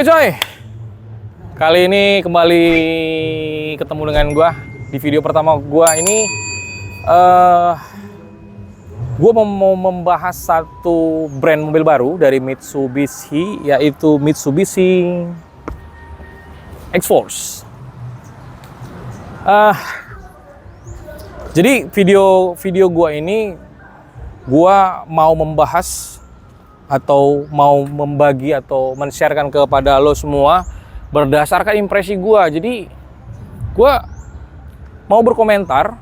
Oke coy, kali ini kembali ketemu dengan gua di video pertama gua ini. Gua mau membahas satu brand mobil baru dari Mitsubishi, yaitu Mitsubishi X-Force. Jadi video gua ini gua mau membahas atau mau membagi atau men-sharekan kepada lo semua berdasarkan impresi gua. Jadi gua mau berkomentar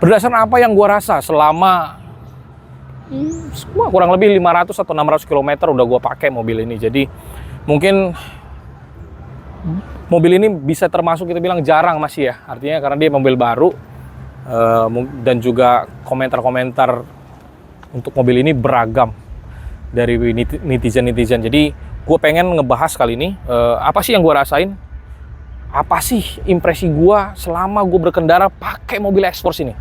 berdasarkan apa yang gua rasa selama kurang lebih 500 atau 600 km udah gua pakai mobil ini. Jadi mungkin mobil ini bisa termasuk kita bilang jarang masih ya, artinya karena dia mobil baru, dan juga komentar-komentar untuk mobil ini beragam dari netizen. Jadi gue pengen ngebahas kali ini apa sih yang gue rasain, apa sih impresi gue selama gue berkendara pakai mobil X-Force ini.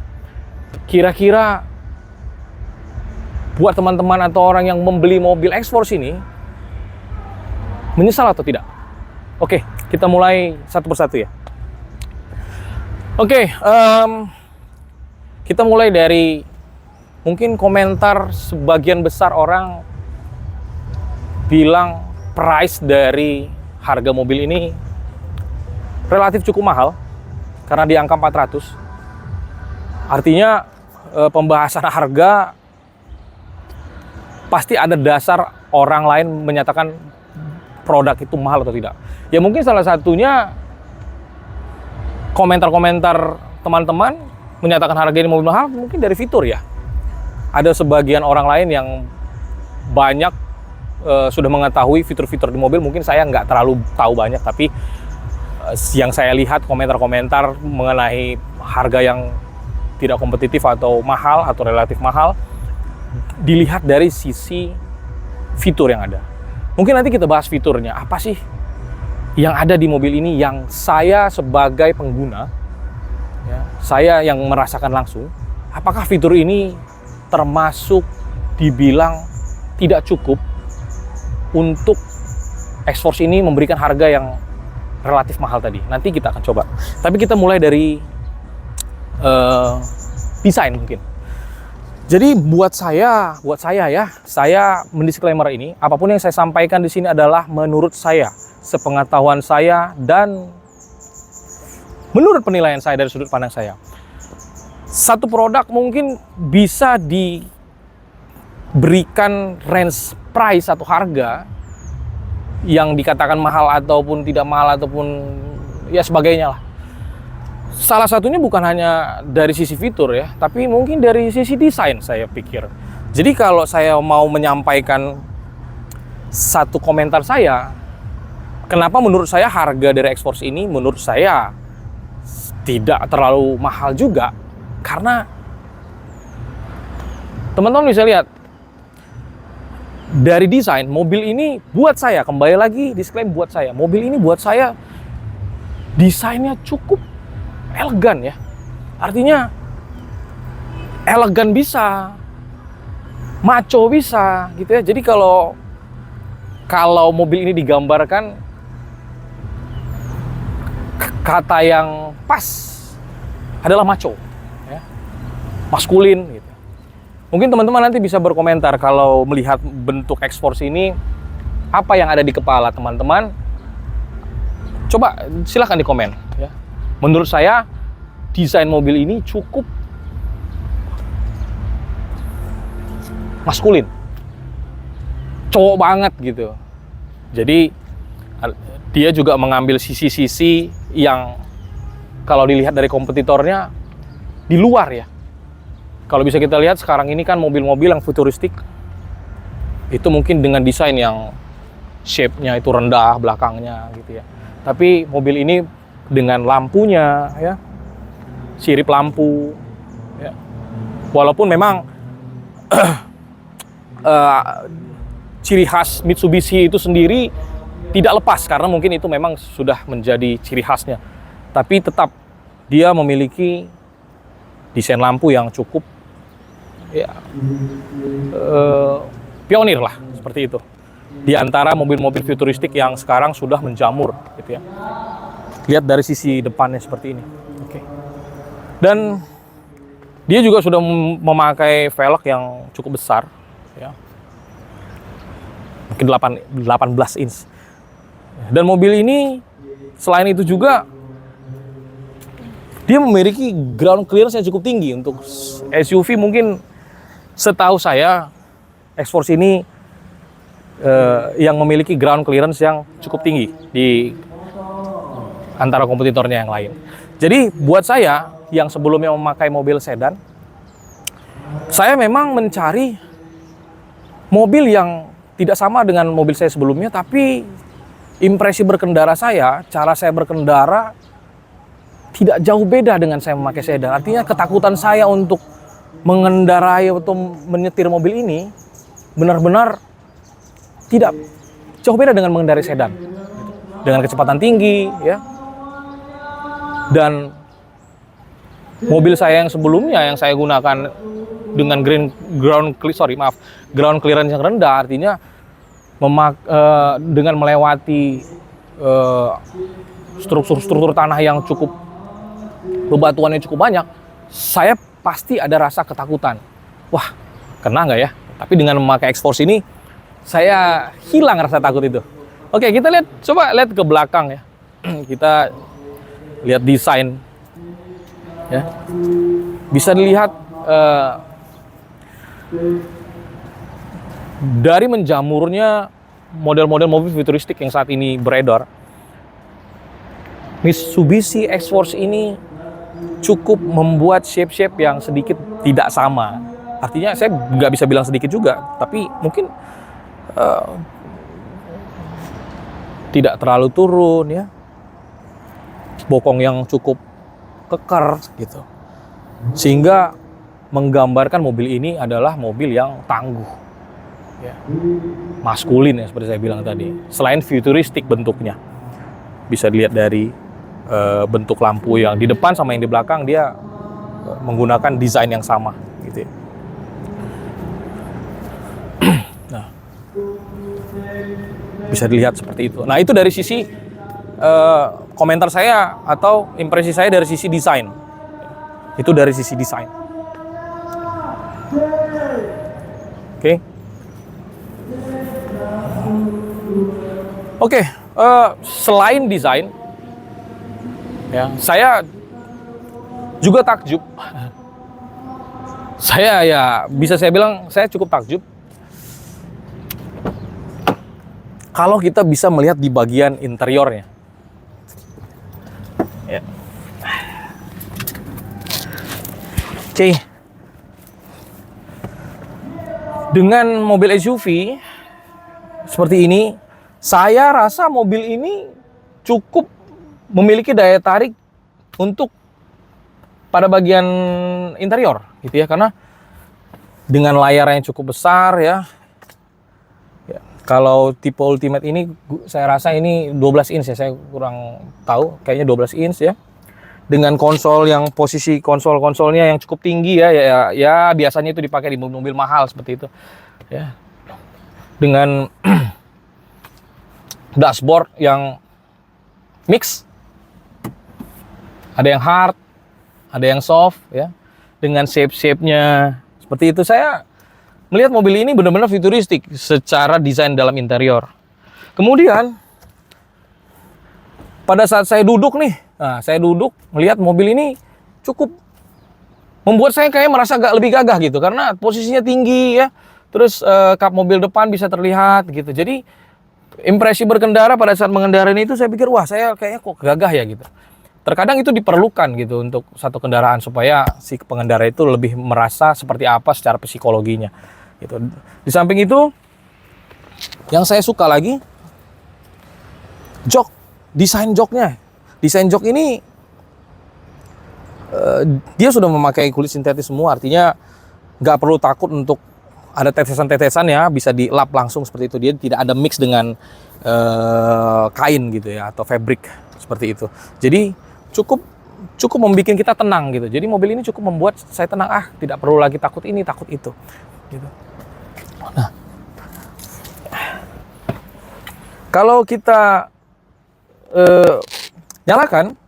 Kira-kira buat teman-teman atau orang yang membeli mobil X-Force ini menyesal atau tidak? Oke, kita mulai satu persatu ya. Oke, kita mulai dari mungkin komentar sebagian besar orang bilang price dari harga mobil ini relatif cukup mahal karena di angka 400. Artinya pembahasan harga pasti ada dasar orang lain menyatakan produk itu mahal atau tidak. Ya mungkin salah satunya komentar-komentar teman-teman menyatakan harga ini mobil mahal mungkin dari fitur ya. Ada sebagian orang lain yang banyak sudah mengetahui fitur-fitur di mobil. Mungkin saya nggak terlalu tahu banyak, tapi yang saya lihat komentar-komentar mengenai harga yang tidak kompetitif atau mahal atau relatif mahal dilihat dari sisi fitur yang ada. Mungkin nanti kita bahas fiturnya, apa sih yang ada di mobil ini yang saya sebagai pengguna, ya, saya yang merasakan langsung, apakah fitur ini termasuk dibilang tidak cukup untuk X-Force ini memberikan harga yang relatif mahal tadi. Nanti kita akan coba. Tapi kita mulai dari desain mungkin. Jadi buat saya ya, saya mendisklaimer ini, apapun yang saya sampaikan di sini adalah menurut saya, sepengetahuan saya, dan menurut penilaian saya dari sudut pandang saya. Satu produk mungkin bisa diberikan range price atau harga yang dikatakan mahal ataupun tidak mahal ataupun ya sebagainya lah. Salah satunya bukan hanya dari sisi fitur ya, tapi mungkin dari sisi desain saya pikir. Jadi kalau saya mau menyampaikan satu komentar saya, kenapa menurut saya harga dari X-Force ini menurut saya tidak terlalu mahal juga. Karena teman-teman bisa lihat dari desain mobil ini buat saya, kembali lagi disclaim buat saya, mobil ini buat saya desainnya cukup elegan ya. Artinya elegan bisa, maco bisa gitu ya. Jadi kalau mobil ini digambarkan kata yang pas adalah maco. Maskulin gitu. Mungkin teman-teman nanti bisa berkomentar kalau melihat bentuk X-Force ini, apa yang ada di kepala teman-teman. Coba silahkan di komen ya. Menurut saya desain mobil ini cukup maskulin, cowok banget gitu. Jadi dia juga mengambil sisi-sisi yang kalau dilihat dari kompetitornya di luar ya. Kalau bisa kita lihat sekarang ini kan mobil-mobil yang futuristik itu mungkin dengan desain yang shape-nya itu rendah belakangnya gitu ya. Tapi mobil ini dengan lampunya ya, sirip lampu ya. Walaupun memang ciri khas Mitsubishi itu sendiri tidak lepas karena mungkin itu memang sudah menjadi ciri khasnya. Tapi tetap dia memiliki desain lampu yang cukup ya pionir lah seperti itu. di antara mobil-mobil futuristik yang sekarang sudah menjamur, gitu ya. Lihat dari sisi depannya seperti ini. Oke. Dan dia juga sudah memakai velg yang cukup besar, ya. Mungkin 18 inch. Dan mobil ini selain itu juga dia memiliki ground clearance yang cukup tinggi. Untuk SUV mungkin setahu saya X-Force ini yang memiliki ground clearance yang cukup tinggi di antara kompetitornya yang lain. Jadi buat saya yang sebelumnya memakai mobil sedan, saya memang mencari mobil yang tidak sama dengan mobil saya sebelumnya, tapi impresi berkendara saya, cara saya berkendara tidak jauh beda dengan saya memakai sedan. Artinya ketakutan saya untuk mengendarai atau menyetir mobil ini benar-benar tidak jauh beda dengan mengendarai sedan. Dengan kecepatan tinggi, ya. Dan mobil saya yang sebelumnya yang saya gunakan dengan ground clearance yang rendah, artinya dengan melewati struktur tanah yang cukup, bebatuannya cukup banyak, saya pasti ada rasa ketakutan. Wah, kena nggak ya? Tapi dengan memakai X-Force ini, saya hilang rasa takut itu. Oke, kita coba lihat ke belakang ya. Kita lihat desain, ya. Bisa dilihat dari menjamurnya model-model mobil futuristik yang saat ini beredar, Mitsubishi X-Force ini cukup membuat shape-shape yang sedikit tidak sama. Artinya saya nggak bisa bilang sedikit juga, tapi mungkin tidak terlalu turun, ya. Bokong yang cukup kekar gitu. Sehingga menggambarkan mobil ini adalah mobil yang tangguh, ya. Maskulin ya, seperti saya bilang tadi. Selain futuristik bentuknya, bisa dilihat dari bentuk lampu yang di depan sama yang di belakang, dia menggunakan desain yang sama gitu, ya. Nah, bisa dilihat seperti itu. Nah, itu dari sisi komentar saya atau impresi saya dari sisi desain. Itu dari sisi desain. Oke. Oke, selain desain, ya, saya juga takjub. Saya ya bisa saya bilang saya cukup takjub kalau kita bisa melihat di bagian interiornya. Ya. Oke. Dengan mobil SUV seperti ini, saya rasa mobil ini cukup memiliki daya tarik untuk pada bagian interior, gitu ya, karena dengan layar yang cukup besar, ya. Kalau tipe Ultimate ini, saya rasa ini 12 inch ya, saya kurang tahu, kayaknya 12 inch ya. Dengan konsol yang posisi konsol-konsolnya yang cukup tinggi ya biasanya itu dipakai di mobil-mobil mahal seperti itu, ya. Dengan dashboard yang mix, ada yang hard, ada yang soft, ya. Dengan shape-nya seperti itu, saya melihat mobil ini benar-benar futuristik secara desain dalam interior. Kemudian pada saat saya duduk nih, saya duduk melihat mobil ini cukup membuat saya kayak merasa lebih gagah gitu, karena posisinya tinggi, ya. Terus kap mobil depan bisa terlihat gitu. Jadi impresi berkendara pada saat mengendarai itu saya pikir, wah, saya kayaknya kok gagah ya gitu. Terkadang itu diperlukan gitu untuk satu kendaraan supaya si pengendara itu lebih merasa seperti apa secara psikologinya gitu. Di samping itu yang saya suka lagi jok, desain joknya. Desain jok ini dia sudah memakai kulit sintetis semua, artinya nggak perlu takut untuk ada tetesan-tetesan, ya, bisa dilap langsung seperti itu. Dia tidak ada mix dengan kain gitu ya, atau fabric seperti itu. Jadi cukup membuat kita tenang gitu. Jadi mobil ini cukup membuat saya tenang, tidak perlu lagi takut ini, takut itu gitu. Nah, Kalau kita nyalakan,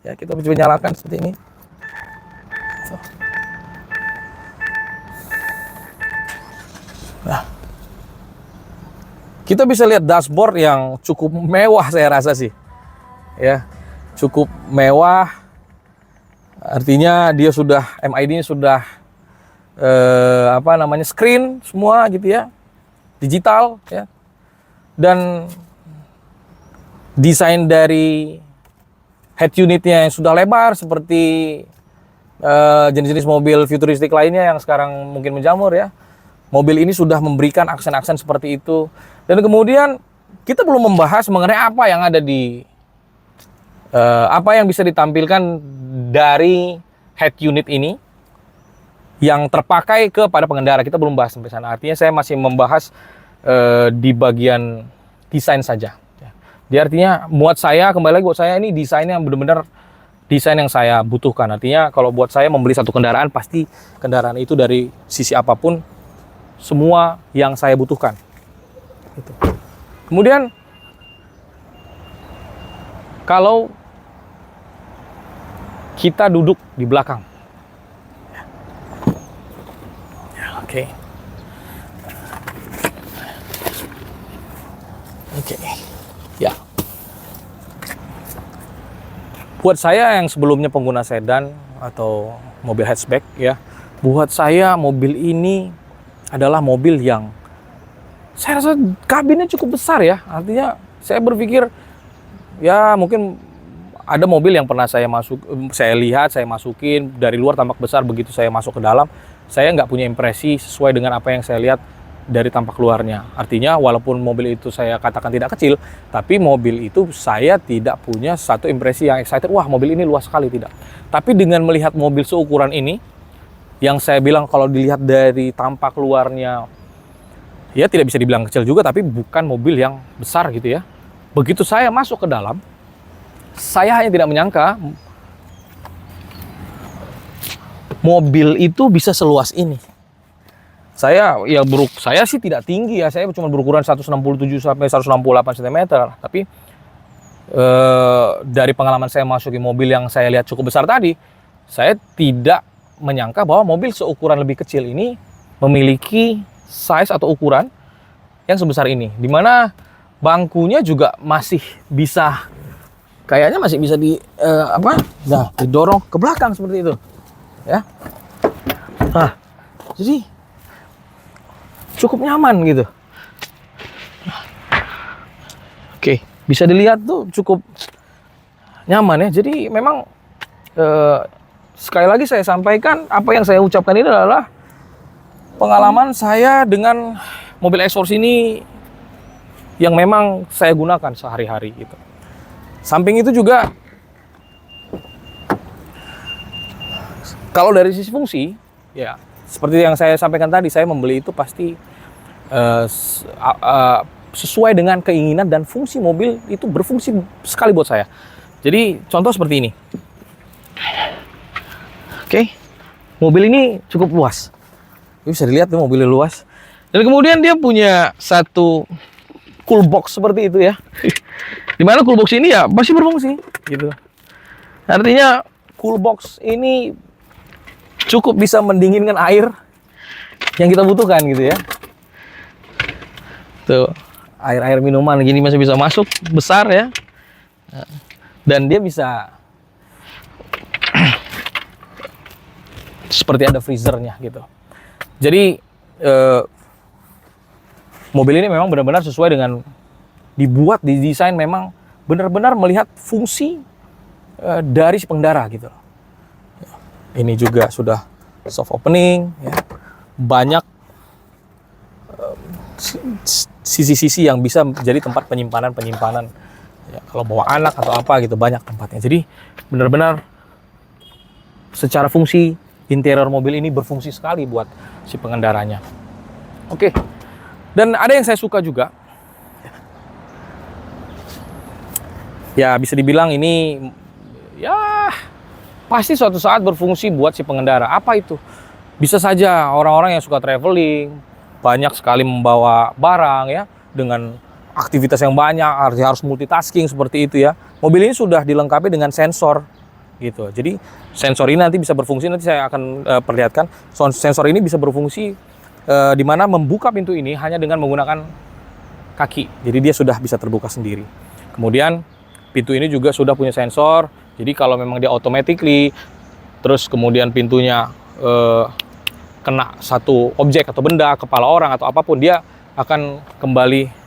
ya kita coba nyalakan seperti ini. Nah, kita bisa lihat dashboard yang cukup mewah, saya rasa sih, ya cukup mewah. Artinya dia sudah MID-nya sudah screen semua gitu ya, digital ya. Dan desain dari head unitnya yang sudah lebar seperti jenis-jenis mobil futuristik lainnya yang sekarang mungkin menjamur ya. Mobil ini sudah memberikan aksen-aksen seperti itu. Dan kemudian kita belum membahas mengenai apa yang ada di apa yang bisa ditampilkan dari head unit ini yang terpakai kepada pengendara. Kita belum bahas sampai sana. Artinya saya masih membahas di bagian desain saja. Jadi artinya buat saya, kembali lagi buat saya ini desain yang benar-benar desain yang saya butuhkan. Artinya kalau buat saya membeli satu kendaraan, pasti kendaraan itu dari sisi apapun semua yang saya butuhkan. Gitu. Kemudian kalau kita duduk di belakang, oke. Oke, ya. Buat saya yang sebelumnya pengguna sedan atau mobil hatchback ya, buat saya mobil ini adalah mobil yang saya rasa kabinnya cukup besar ya. Artinya saya berpikir ya mungkin ada mobil yang pernah saya lihat, saya masukin dari luar tampak besar, begitu saya masuk ke dalam, saya nggak punya impresi sesuai dengan apa yang saya lihat dari tampak luarnya. Artinya walaupun mobil itu saya katakan tidak kecil, tapi mobil itu saya tidak punya satu impresi yang excited, wah mobil ini luas sekali, tidak. Tapi dengan melihat mobil seukuran ini, yang saya bilang kalau dilihat dari tampak luarnya, ya tidak bisa dibilang kecil juga, tapi bukan mobil yang besar gitu ya. Begitu saya masuk ke dalam, saya hanya tidak menyangka mobil itu bisa seluas ini. Saya sih tidak tinggi ya, saya cuma berukuran 167 sampai 168 cm. Tapi dari pengalaman saya masuki mobil yang saya lihat cukup besar tadi, saya tidak menyangka bahwa mobil seukuran lebih kecil ini memiliki size atau ukuran yang sebesar ini. Dimana bangkunya juga masih bisa, kayaknya masih bisa didorong ke belakang seperti itu, ya. Nah, jadi cukup nyaman gitu. Oke, bisa dilihat tuh cukup nyaman ya. Jadi memang sekali lagi saya sampaikan, apa yang saya ucapkan ini adalah pengalaman saya dengan mobil Exforce ini yang memang saya gunakan sehari-hari gitu. Samping itu juga kalau dari sisi fungsi ya, seperti yang saya sampaikan tadi, saya membeli itu pasti sesuai dengan keinginan dan fungsi mobil itu berfungsi sekali buat saya. Jadi contoh seperti ini. Oke, mobil ini cukup luas. Bisa dilihat tuh mobilnya luas. Dan kemudian dia punya satu cool box seperti itu ya. Dimana cool box ini ya masih berfungsi gitu. Artinya cool box ini cukup bisa mendinginkan air yang kita butuhkan gitu ya. Tuh, air minuman gini masih bisa masuk, besar ya. Dan dia bisa seperti ada freezernya gitu. Jadi mobil ini memang benar-benar sesuai dengan dibuat, didesain memang benar-benar melihat fungsi dari si pengendara gitu. Ini juga sudah soft opening ya. Banyak sisi-sisi yang bisa menjadi tempat penyimpanan ya, kalau bawa anak atau apa gitu, banyak tempatnya. Jadi benar-benar secara fungsi interior mobil ini berfungsi sekali buat si pengendaranya. Oke. Dan ada yang saya suka juga. Ya bisa dibilang ini ya pasti suatu saat berfungsi buat si pengendara. Apa itu? Bisa saja orang-orang yang suka traveling, banyak sekali membawa barang ya, dengan aktivitas yang banyak, harus multitasking seperti itu ya. Mobil ini sudah dilengkapi dengan sensor gitu. Jadi sensor ini nanti bisa berfungsi, nanti saya akan perlihatkan. Sensor ini bisa berfungsi di mana membuka pintu ini hanya dengan menggunakan kaki. Jadi dia sudah bisa terbuka sendiri. Kemudian pintu ini juga sudah punya sensor. Jadi kalau memang dia automatically terus kemudian pintunya kena satu objek atau benda, kepala orang atau apapun, dia akan kembali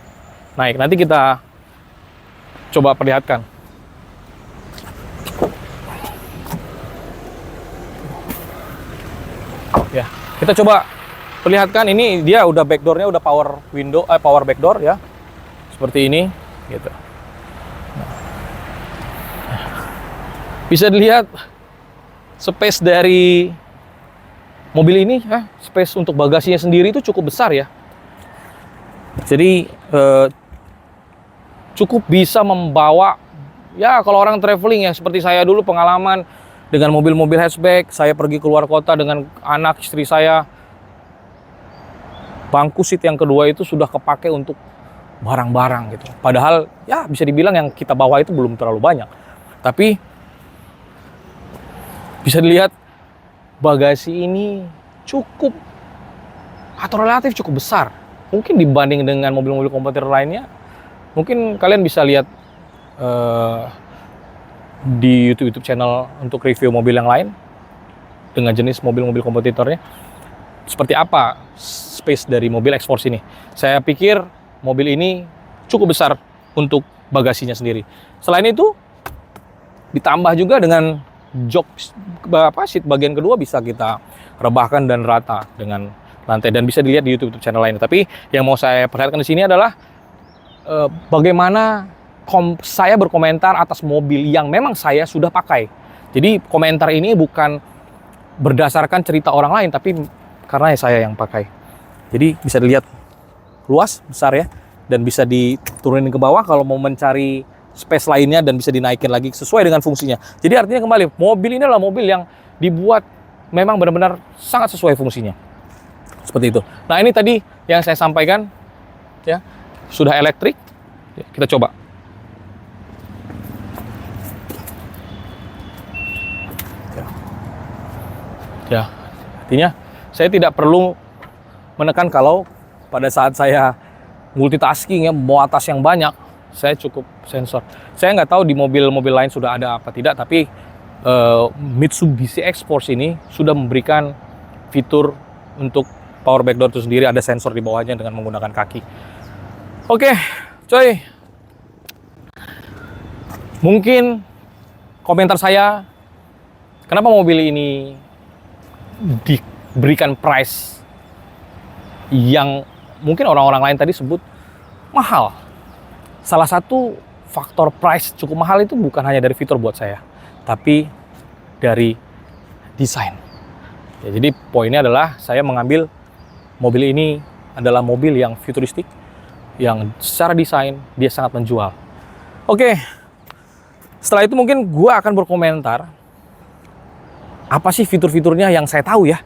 naik. Nanti kita coba perlihatkan. Ya, kita coba perlihatkan. Ini dia udah backdoornya udah power window, power backdoor ya, seperti ini, gitu. Bisa dilihat space dari mobil ini, space untuk bagasinya sendiri itu cukup besar ya. Jadi cukup bisa membawa, ya kalau orang traveling ya seperti saya dulu pengalaman dengan mobil-mobil hatchback, saya pergi keluar kota dengan anak istri saya, bangku seat yang kedua itu sudah kepake untuk barang-barang gitu. Padahal ya bisa dibilang yang kita bawa itu belum terlalu banyak. Tapi bisa dilihat bagasi ini cukup atau relatif cukup besar. Mungkin dibanding dengan mobil-mobil kompetitor lainnya. Mungkin kalian bisa lihat di YouTube channel untuk review mobil yang lain dengan jenis mobil-mobil kompetitornya. Seperti apa space dari mobil X-Force ini. Saya pikir mobil ini cukup besar untuk bagasinya sendiri. Selain itu, ditambah juga dengan jok seat bagian kedua bisa kita rebahkan dan rata dengan lantai, dan bisa dilihat di YouTube channel lain. Tapi yang mau saya perlihatkan di sini adalah bagaimana saya berkomentar atas mobil yang memang saya sudah pakai. Jadi komentar ini bukan berdasarkan cerita orang lain, tapi karena saya yang pakai. Jadi bisa dilihat luas, besar ya, dan bisa diturunin ke bawah kalau mau mencari space lainnya, dan bisa dinaikin lagi sesuai dengan fungsinya. Jadi artinya kembali, mobil ini adalah mobil yang dibuat memang benar-benar sangat sesuai fungsinya. Seperti itu. Nah, ini tadi yang saya sampaikan ya, sudah elektrik. Ya, kita coba. Ya, artinya saya tidak perlu menekan kalau pada saat saya multitasking ya, mau atas yang banyak, saya cukup sensor. Saya nggak tahu di mobil-mobil lain sudah ada apa tidak, tapi Mitsubishi X-Force ini sudah memberikan fitur untuk power backdoor itu sendiri, ada sensor di bawahnya dengan menggunakan kaki. Oke, coy. Mungkin komentar saya, kenapa mobil ini diberikan price yang mungkin orang-orang lain tadi sebut mahal. Salah satu faktor price cukup mahal itu bukan hanya dari fitur buat saya, tapi dari desain. Ya, jadi poinnya adalah saya mengambil mobil ini adalah mobil yang futuristik, yang secara desain dia sangat menjual. Oke, setelah itu mungkin gua akan berkomentar apa sih fitur-fiturnya yang saya tahu ya.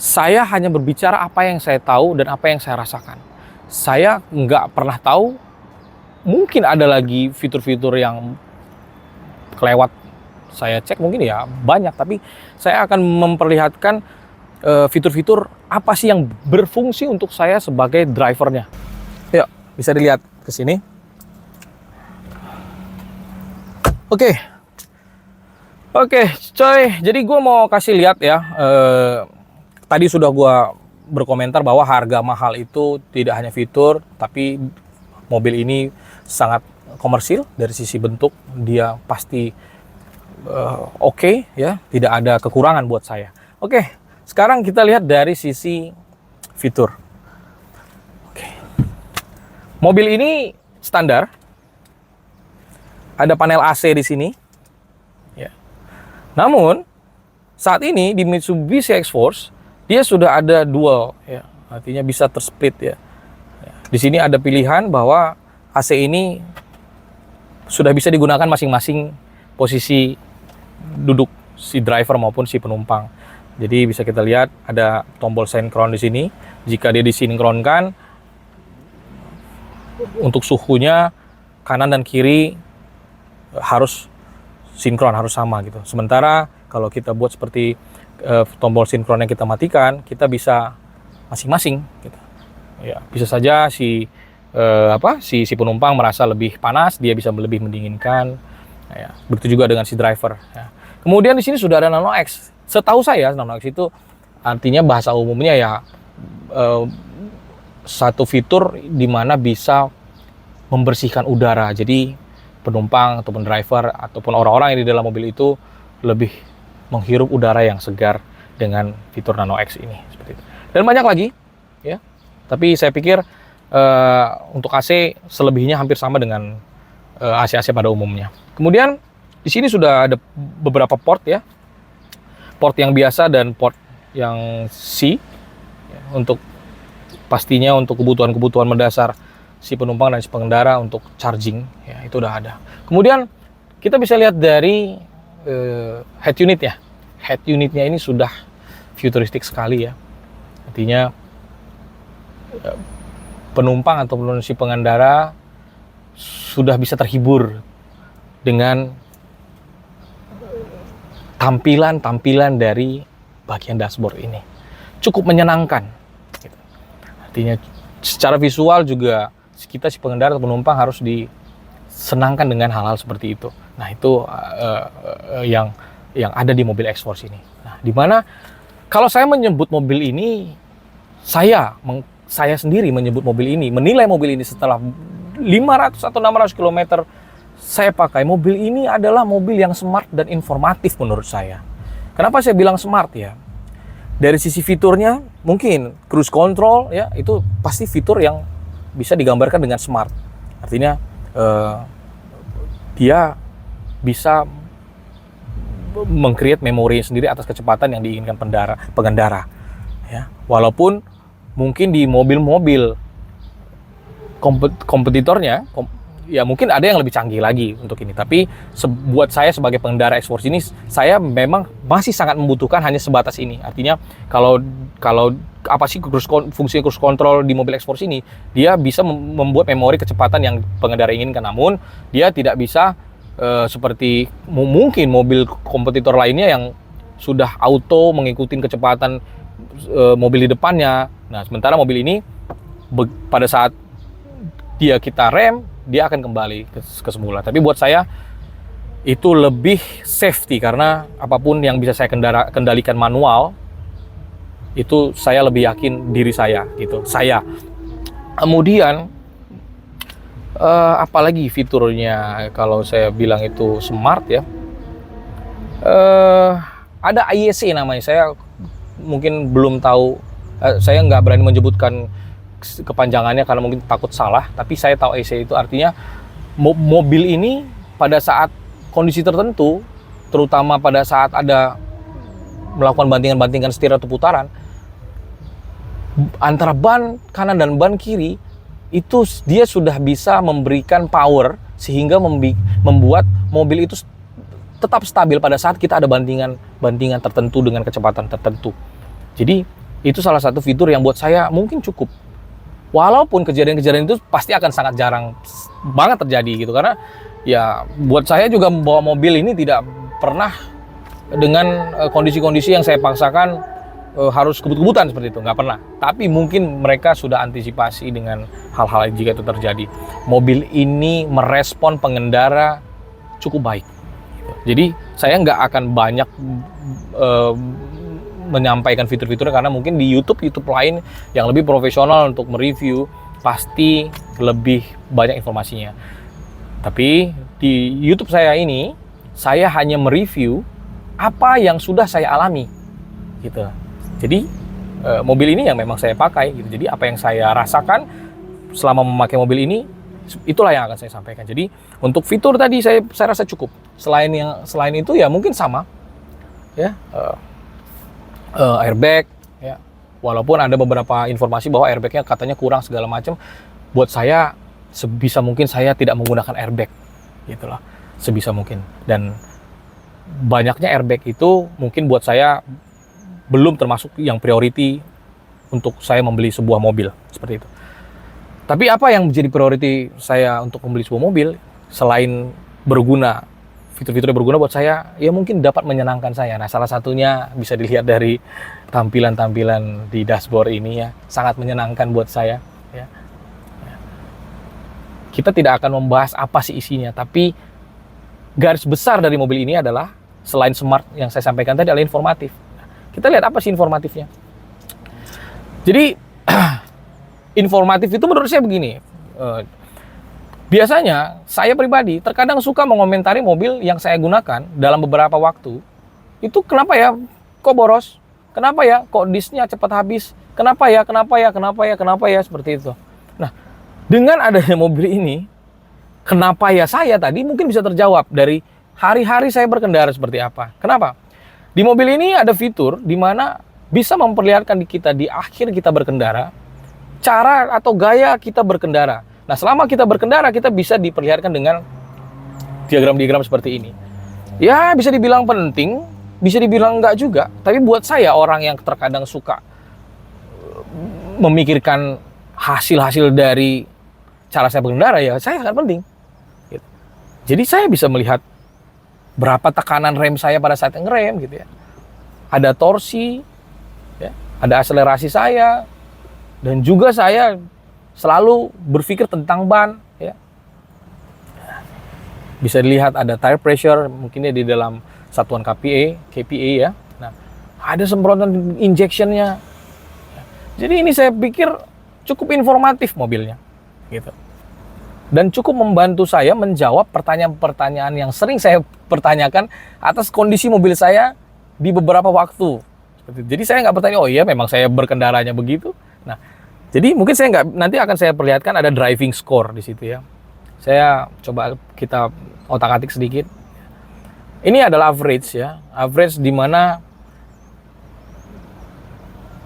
Saya hanya berbicara apa yang saya tahu dan apa yang saya rasakan. Saya nggak pernah tahu, mungkin ada lagi fitur-fitur yang kelewat saya cek, mungkin ya banyak, tapi saya akan memperlihatkan fitur-fitur apa sih yang berfungsi untuk saya sebagai drivernya. Yuk, bisa dilihat ke sini. Oke, coy. Jadi gue mau kasih lihat ya. Tadi sudah gue berkomentar bahwa harga mahal itu tidak hanya fitur, tapi mobil ini sangat komersil dari sisi bentuk. Dia pasti oke ya, tidak ada kekurangan buat saya. Oke, sekarang kita lihat dari sisi fitur. Oke. Mobil ini standar, ada panel AC di sini. Ya. Namun saat ini di Mitsubishi X-Force dia sudah ada dual, ya, artinya bisa tersplit ya. Di sini ada pilihan bahwa AC ini sudah bisa digunakan masing-masing posisi duduk si driver maupun si penumpang. Jadi bisa kita lihat ada tombol sinkron di sini. Jika dia disinkronkan, untuk suhunya kanan dan kiri harus sinkron, harus sama gitu. Sementara kalau kita buat seperti tombol sinkron yang kita matikan, kita bisa masing-masing gitu. Ya, bisa saja si penumpang merasa lebih panas, dia bisa lebih mendinginkan. Ya, begitu juga dengan si driver. Ya. Kemudian di sini sudah ada NanoX. Setahu saya NanoX itu artinya bahasa umumnya ya satu fitur di mana bisa membersihkan udara. Jadi penumpang ataupun driver ataupun orang-orang yang di dalam mobil itu lebih menghirup udara yang segar dengan fitur NanoX ini seperti itu. Dan banyak lagi ya. Tapi saya pikir untuk AC selebihnya hampir sama dengan AC-AC pada umumnya. Kemudian di sini sudah ada beberapa port ya. Port yang biasa dan port yang C ya, untuk pastinya untuk kebutuhan-kebutuhan mendasar si penumpang dan si pengendara untuk charging ya, itu udah ada. Kemudian kita bisa lihat dari head unit ya. Head unitnya ini sudah futuristik sekali ya. Artinya penumpang ataupun si pengendara sudah bisa terhibur dengan tampilan dari bagian dashboard ini. Cukup menyenangkan. Gitu. Artinya secara visual juga kita si pengendara atau penumpang harus disenangkan dengan hal-hal seperti itu. Nah itu yang ada di mobil X-Force ini. Nah, dimana kalau saya menyebut mobil ini, saya sendiri menyebut mobil ini, menilai mobil ini setelah 500 atau 600 km saya pakai, mobil ini adalah mobil yang smart dan informatif menurut saya. Kenapa saya bilang smart ya? Dari sisi fiturnya, mungkin cruise control ya, itu pasti fitur yang bisa digambarkan dengan smart. Artinya dia bisa meng-create memori sendiri atas kecepatan yang diinginkan pengendara. Ya, walaupun mungkin di mobil-mobil kompetitornya, ya mungkin ada yang lebih canggih lagi untuk ini. Tapi buat saya sebagai pengendara X-Force ini, saya memang masih sangat membutuhkan hanya sebatas ini. Artinya kalau apa sih fungsi cruise control di mobil X-Force ini, dia bisa membuat memori kecepatan yang pengendara inginkan. Namun dia tidak bisa seperti mungkin mobil kompetitor lainnya yang sudah auto mengikuti kecepatan mobil di depannya. Nah, sementara mobil ini pada saat kita rem, dia akan kembali ke semula. Tapi buat saya itu lebih safety karena apapun yang bisa saya kendalikan manual, itu saya lebih yakin diri saya gitu. Kemudian apalagi fiturnya kalau saya bilang itu smart ya. Ada IEC namanya. Saya mungkin belum tahu, saya nggak berani menyebutkan kepanjangannya karena mungkin takut salah, tapi saya tahu IEC itu artinya mobil ini pada saat kondisi tertentu, terutama pada saat ada melakukan bantingan setir atau putaran antara ban kanan dan ban kiri, itu dia sudah bisa memberikan power sehingga membuat mobil itu tetap stabil pada saat kita ada bantingan tertentu dengan kecepatan tertentu. Jadi itu salah satu fitur yang buat saya mungkin cukup. Walaupun kejadian-kejadian itu pasti akan sangat jarang banget terjadi gitu, karena ya buat saya juga membawa mobil ini tidak pernah dengan kondisi-kondisi yang saya paksakan harus kebut-kebutan seperti itu, nggak pernah. Tapi mungkin mereka sudah antisipasi dengan hal-hal jika itu terjadi. Mobil ini merespon pengendara cukup baik. Jadi saya nggak akan banyak menyampaikan fitur-fiturnya karena mungkin di YouTube lain yang lebih profesional untuk mereview pasti lebih banyak informasinya. Tapi di YouTube saya ini, saya hanya mereview apa yang sudah saya alami gitu. Jadi mobil ini yang memang saya pakai gitu. Jadi apa yang saya rasakan selama memakai mobil ini, itulah yang akan saya sampaikan. Jadi untuk fitur tadi saya rasa cukup. Selain itu ya mungkin sama ya. Airbag ya, walaupun ada beberapa informasi bahwa airbagnya katanya kurang segala macam, buat saya sebisa mungkin saya tidak menggunakan airbag gitulah, sebisa mungkin. Dan banyaknya airbag itu mungkin buat saya belum termasuk yang priority untuk saya membeli sebuah mobil seperti itu. Tapi apa yang menjadi priority saya untuk membeli sebuah mobil selain berguna, fitur-fitur yang berguna buat saya, ya mungkin dapat menyenangkan saya. Nah, salah satunya bisa dilihat dari tampilan-tampilan di dashboard ini ya, sangat menyenangkan buat saya. Ya. Kita tidak akan membahas apa sih isinya, tapi garis besar dari mobil ini adalah selain smart yang saya sampaikan tadi adalah informatif. Kita lihat apa sih informatifnya. Jadi informatif itu menurut saya begini. Biasanya saya pribadi terkadang suka mengomentari mobil yang saya gunakan dalam beberapa waktu. Itu kenapa ya kok boros? Kenapa ya kok disknya cepat habis? Kenapa ya? Seperti itu. Nah, dengan adanya mobil ini, kenapa ya saya tadi mungkin bisa terjawab dari hari-hari saya berkendara seperti apa. Kenapa? Di mobil ini ada fitur di mana bisa memperlihatkan di kita di akhir kita berkendara, cara atau gaya kita berkendara. Nah, selama kita berkendara, kita bisa diperlihatkan dengan diagram-diagram seperti ini. Ya, bisa dibilang penting, bisa dibilang enggak juga. Tapi buat saya, orang yang terkadang suka memikirkan hasil-hasil dari cara saya berkendara, ya saya sangat penting. Jadi saya bisa melihat berapa tekanan rem saya pada saat ngerem, gitu ya. Ada torsi, ya, ada akselerasi saya, dan juga saya selalu berpikir tentang ban, ya. Bisa dilihat ada tire pressure, mungkinnya di dalam satuan KPA ya. Nah, ada semprotan injectionnya. Jadi ini saya pikir cukup informatif mobilnya, gitu. Dan cukup membantu saya menjawab pertanyaan-pertanyaan yang sering saya pertanyakan atas kondisi mobil saya di beberapa waktu. Jadi saya nggak bertanya, oh iya memang saya berkendaranya begitu. Nah, jadi mungkin saya nggak, nanti akan saya perlihatkan ada driving score di situ ya. Saya coba kita otak-atik sedikit. Ini adalah average ya, average di mana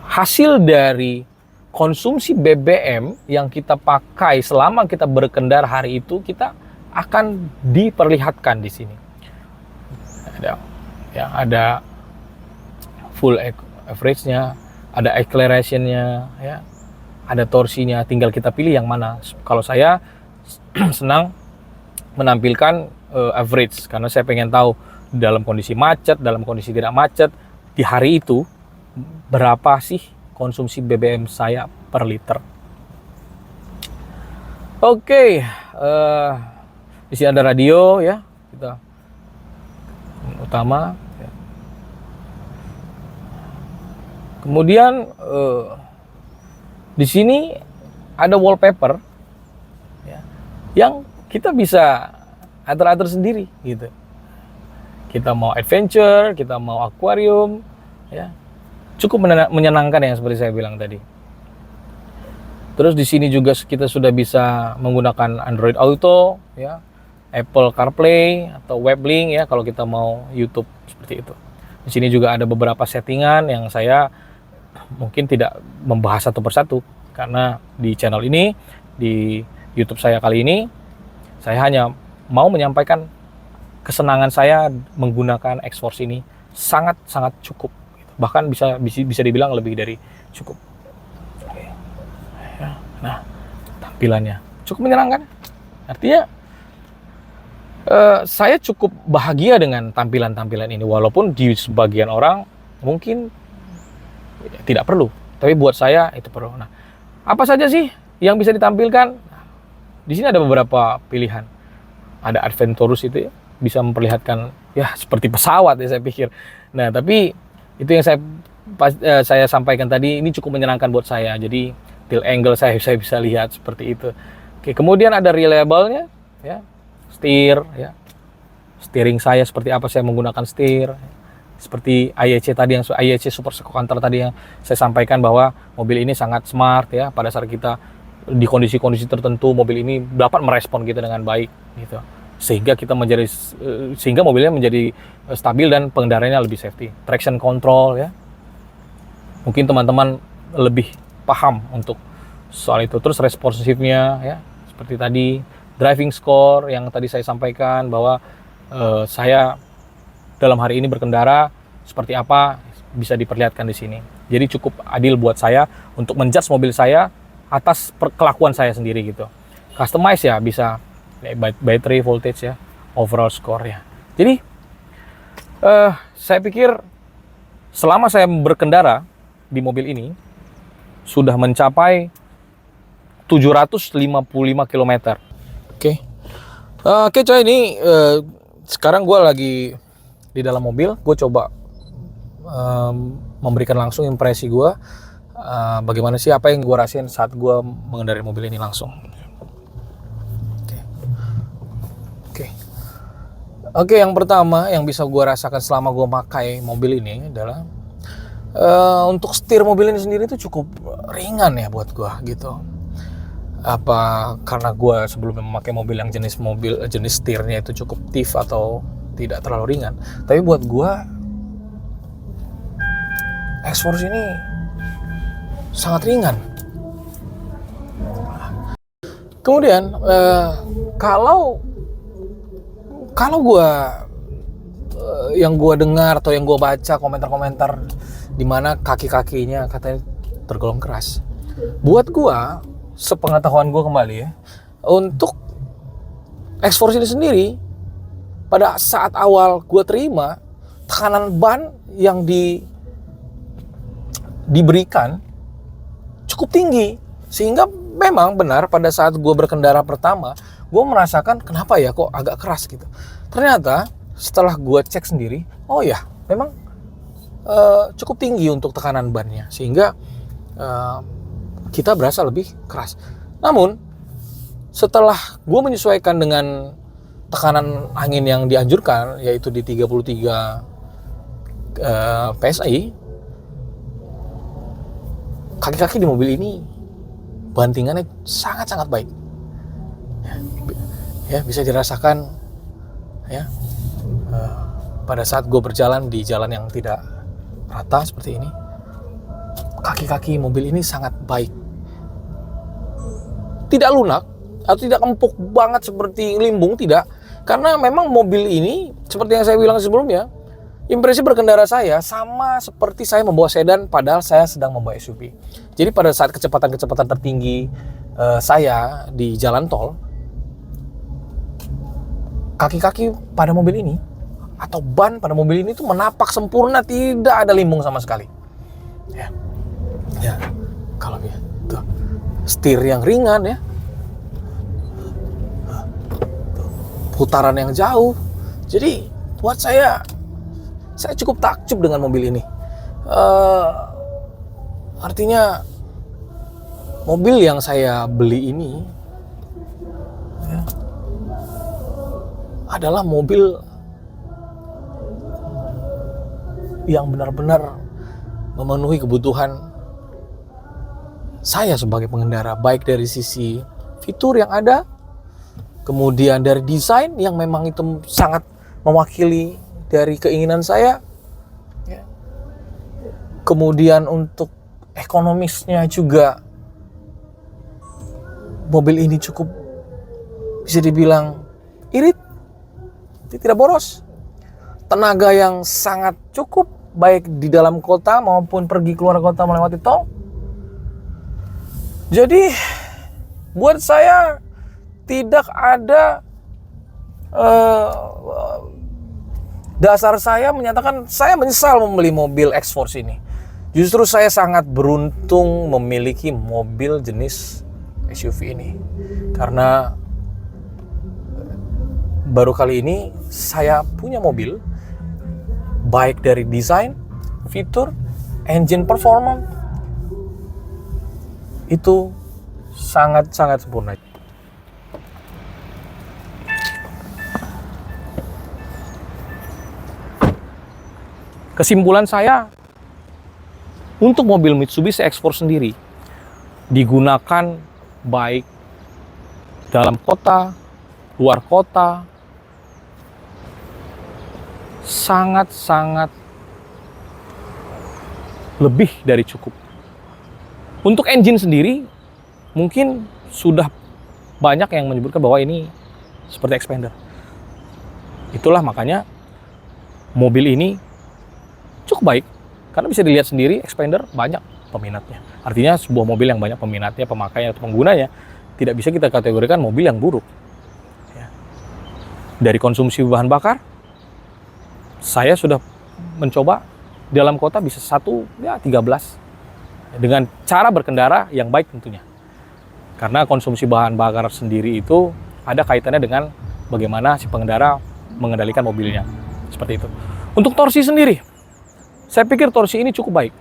hasil dari konsumsi BBM yang kita pakai selama kita berkendara hari itu kita akan diperlihatkan di sini. Ada full average-nya, ada acceleration-nya, ya. Ada torsinya, tinggal kita pilih yang mana. Kalau saya senang menampilkan average karena saya pengen tahu dalam kondisi macet, dalam kondisi tidak macet di hari itu berapa sih konsumsi BBM saya per liter. Oke, di sini ada radio ya, kita utama. Ya. Kemudian di sini ada wallpaper ya, yang kita bisa atur-atur sendiri gitu. Kita mau adventure, kita mau aquarium, ya cukup menyenangkan ya seperti saya bilang tadi. Terus di sini juga kita sudah bisa menggunakan Android Auto, ya, Apple CarPlay atau WebLink ya kalau kita mau YouTube seperti itu. Di sini juga ada beberapa settingan yang saya mungkin tidak membahas satu persatu karena di channel ini, di YouTube saya kali ini, saya hanya mau menyampaikan kesenangan saya menggunakan Xforce ini sangat-sangat cukup. Bahkan bisa dibilang lebih dari cukup. Oke. Ya, nah, tampilannya cukup menyenangkan. Artinya saya cukup bahagia dengan tampilan-tampilan ini, walaupun di sebagian orang mungkin tidak perlu, tapi buat saya itu perlu. Nah, apa saja sih yang bisa ditampilkan? Di sini ada beberapa pilihan. Ada Adventurous itu ya, bisa memperlihatkan ya seperti pesawat ya saya pikir. Nah, tapi itu yang saya sampaikan tadi, ini cukup menyenangkan buat saya. Jadi tilt angle saya bisa lihat seperti itu. Oke, kemudian ada reliable-nya ya. Setir ya. Steering saya seperti apa saya menggunakan setir. Seperti IEC tadi, yang IEC Super Counter tadi yang saya sampaikan bahwa mobil ini sangat smart ya, pada saat kita di kondisi-kondisi tertentu mobil ini dapat merespon kita dengan baik gitu. Sehingga mobilnya menjadi stabil dan pengendaranya lebih safety. Traction control ya. Mungkin teman-teman lebih paham untuk soal itu. Terus responsifnya ya, seperti tadi driving score yang tadi saya sampaikan bahwa saya dalam hari ini berkendara seperti apa bisa diperlihatkan di sini. Jadi cukup adil buat saya untuk menjudge mobil saya atas kelakuan saya sendiri gitu. Customize ya, bisa battery voltage ya, overall score ya. Jadi saya pikir selama saya berkendara di mobil ini sudah mencapai 755 km. Oke. Oke coy, ini sekarang gue lagi di dalam mobil. Gue coba memberikan langsung impresi gue, bagaimana sih, apa yang gue rasain saat gue mengendarai mobil ini langsung. Oke, yang pertama yang bisa gue rasakan selama gue pakai mobil ini adalah untuk setir mobil ini sendiri itu cukup ringan ya buat gue gitu. Apa karena gue sebelumnya memakai mobil yang jenis setirnya itu cukup stiff atau tidak terlalu ringan. Tapi buat gue X-Force ini sangat ringan. Kemudian kalau gue yang gue dengar atau yang gue baca komentar-komentar di mana kaki-kakinya katanya tergolong keras. Buat gue, sepengetahuan gue kembali ya, untuk X-Force ini sendiri pada saat awal gue terima, tekanan ban yang diberikan cukup tinggi, sehingga memang benar pada saat gue berkendara pertama gue merasakan kenapa ya kok agak keras gitu. Ternyata setelah gue cek sendiri, oh ya memang cukup tinggi untuk tekanan bannya, sehingga kita berasa lebih keras. Namun setelah gue menyesuaikan dengan tekanan angin yang dianjurkan, yaitu di 33 PSI, kaki-kaki di mobil ini bantingannya sangat-sangat baik. Ya, bisa dirasakan ya pada saat gue berjalan di jalan yang tidak rata seperti ini. Kaki-kaki mobil ini sangat baik, tidak lunak atau tidak empuk banget seperti limbung, tidak. Karena memang mobil ini seperti yang saya bilang sebelumnya, impresi berkendara saya sama seperti saya membawa sedan padahal saya sedang membawa SUV. Jadi pada saat kecepatan tertinggi saya di jalan tol, kaki-kaki pada mobil ini atau ban pada mobil ini tuh menapak sempurna, tidak ada limbung sama sekali. Ya, kalau tuh setir yang ringan ya, putaran yang jauh. Jadi buat saya cukup takjub dengan mobil ini. Artinya mobil yang saya beli ini ya, adalah mobil yang benar-benar memenuhi kebutuhan saya sebagai pengendara, baik dari sisi fitur yang ada, kemudian dari desain yang memang itu sangat mewakili dari keinginan saya, kemudian untuk ekonomisnya juga mobil ini cukup bisa dibilang irit, tidak boros, tenaga yang sangat cukup baik di dalam kota maupun pergi keluar kota melewati tol. Jadi buat saya tidak ada dasar saya menyatakan saya menyesal membeli mobil X-Force ini. Justru saya sangat beruntung memiliki mobil jenis SUV ini, karena baru kali ini saya punya mobil baik dari desain, fitur, engine performance itu sangat-sangat sempurna. Kesimpulan saya, untuk mobil Mitsubishi X-Force sendiri digunakan baik dalam kota, luar kota, sangat-sangat lebih dari cukup. Untuk engine sendiri mungkin sudah banyak yang menyebutkan bahwa ini seperti Xpander. Itulah makanya mobil ini cukup baik, karena bisa dilihat sendiri Xpander banyak peminatnya. Artinya sebuah mobil yang banyak peminatnya, pemakainya atau penggunanya tidak bisa kita kategorikan mobil yang buruk. Ya. Dari konsumsi bahan bakar, saya sudah mencoba dalam kota bisa 13 dengan cara berkendara yang baik tentunya. Karena konsumsi bahan bakar sendiri itu ada kaitannya dengan bagaimana si pengendara mengendalikan mobilnya. Seperti itu. Untuk torsi sendiri, saya pikir torsi ini cukup baik.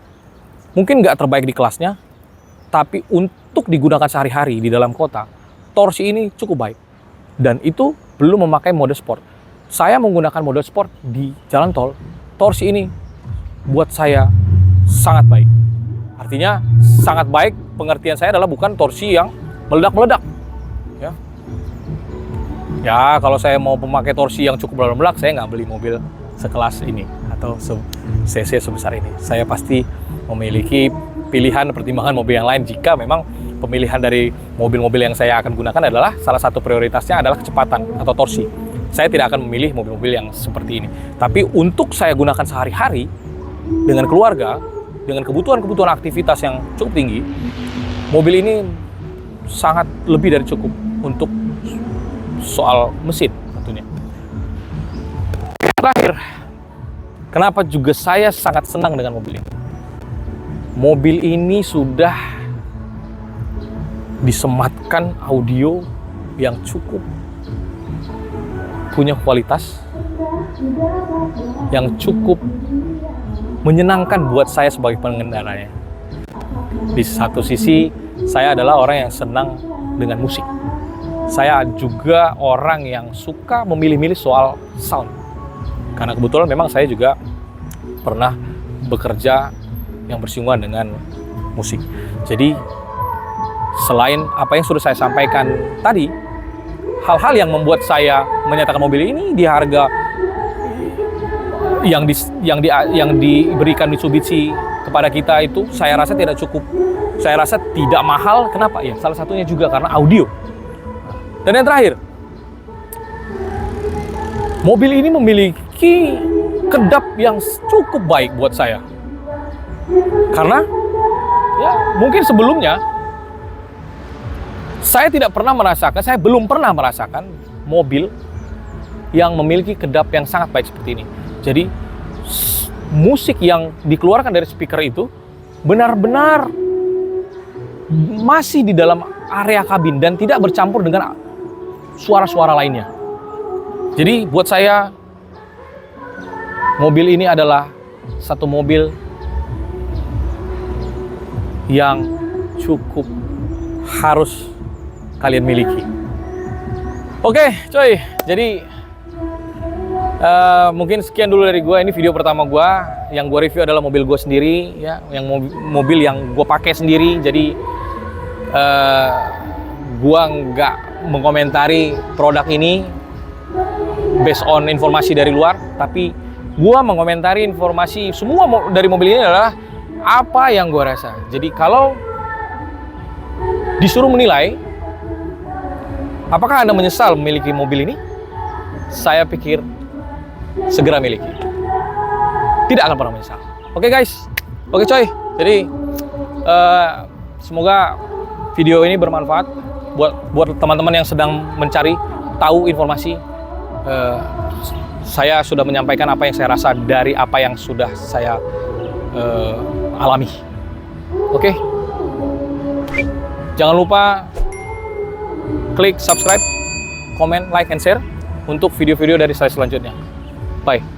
Mungkin nggak terbaik di kelasnya, tapi untuk digunakan sehari-hari di dalam kota, torsi ini cukup baik. Dan itu belum memakai mode sport. Saya menggunakan mode sport di jalan tol, torsi ini buat saya sangat baik. Artinya sangat baik, pengertian saya adalah bukan torsi yang meledak-meledak. Ya, kalau saya mau memakai torsi yang cukup meledak, saya nggak beli mobil sekelas ini atau cc sebesar ini. Saya pasti memiliki pilihan pertimbangan mobil yang lain jika memang pemilihan dari mobil-mobil yang saya akan gunakan adalah salah satu prioritasnya adalah kecepatan atau torsi. Saya tidak akan memilih mobil-mobil yang seperti ini. Tapi untuk saya gunakan sehari-hari dengan keluarga, dengan kebutuhan-kebutuhan aktivitas yang cukup tinggi, mobil ini sangat lebih dari cukup untuk soal mesin tentunya. Terakhir, kenapa juga saya sangat senang dengan mobil ini? Mobil ini sudah disematkan audio yang cukup punya kualitas, yang cukup menyenangkan buat saya sebagai pengendaranya. Di satu sisi, saya adalah orang yang senang dengan musik. Saya juga orang yang suka memilih-milih soal sound. Karena kebetulan memang saya juga pernah bekerja yang bersinggungan dengan musik. Jadi, selain apa yang sudah saya sampaikan tadi, hal-hal yang membuat saya menyatakan mobil ini di harga yang diberikan Mitsubishi kepada kita itu saya rasa tidak cukup. Saya rasa tidak mahal. Kenapa? Ya, salah satunya juga karena audio. Dan yang terakhir, mobil ini memiliki kedap yang cukup baik buat saya. Karena ya mungkin sebelumnya saya belum pernah merasakan mobil yang memiliki kedap yang sangat baik seperti ini. Jadi musik yang dikeluarkan dari speaker itu benar-benar masih di dalam area kabin dan tidak bercampur dengan suara-suara lainnya. Jadi buat saya mobil ini adalah satu mobil yang cukup harus kalian miliki. Oke, coy. Jadi mungkin sekian dulu dari gue. Ini video pertama gue. Yang gue review adalah mobil gue sendiri, ya, yang mobil yang gue pakai sendiri. Jadi gue nggak mengomentari produk ini based on informasi dari luar, tapi gue mengomentari informasi semua dari mobil ini adalah apa yang gue rasa. Jadi kalau disuruh menilai apakah Anda menyesal memiliki mobil ini, saya pikir segera miliki. Tidak akan pernah menyesal. Oke guys, oke coy. Jadi semoga video ini bermanfaat buat teman-teman yang sedang mencari tahu informasi. Saya sudah menyampaikan apa yang saya rasa dari apa yang sudah saya alami. Oke. Jangan lupa klik subscribe, comment, like, and share untuk video-video dari saya selanjutnya. Bye.